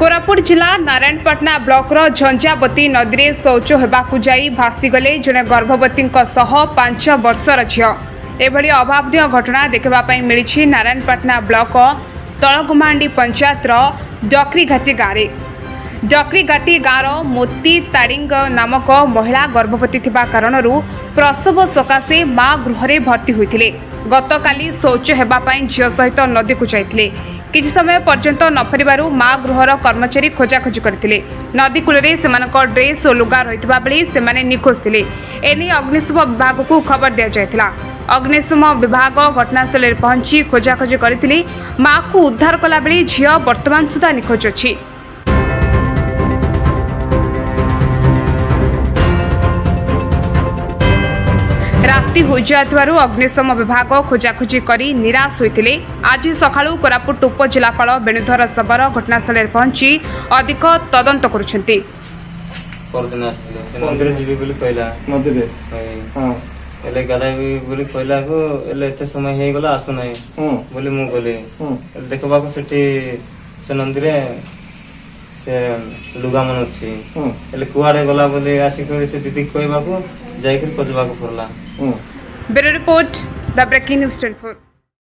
कोरापुट जिला नारायणपटना ब्लॉक झंझावती नदी में शौच होगाकू जाई भासीगले जड़े गर्भवती 5 वर्षर झील एभली अभावन घटना देखा मिली नारायणपटना ब्लॉक तलगुमांडी पंचायत डकरीघाटी गाँव में डकरीघाटी गाँव मोती तारिंग नामक महिला गर्भवती थिबा कारणरू प्रसव सकाशे माँ गृह भर्ती होते गतकाली शौच होगापी झील सहित नदी को जाते किसी समय पर्यंत न फेरु माँ गृहर कर्मचारी खोजाखोजी करते नदी कूल ड्रेस और लुगा रही बेले से निखोज थे एने अग्निशम विभाग को खबर दि जाता अग्निशम विभाग घटनास्थल में पहुंची खोजाखोजी करते माँ को उद्धार कला बेले झील वर्तमान सुधा निखोज अच्छी। राति हो जाथिबारु अग्निशम विभाग खोजाखोजी करी निराश होते आज सकाळु कोरापुट उपजिलापाल वेणुधर शबर घटनास्थल में पहुंची अधिक तदंत करुछंती। समय हे गला आसु नाही बोली मु गले देखबा को से नंदी से लुगा मन अच्छी कुआड़े गला बोले आसिक से दीदी कहबा को जाकर खोजबा को पड़ला। Bureau report the breaking news 24।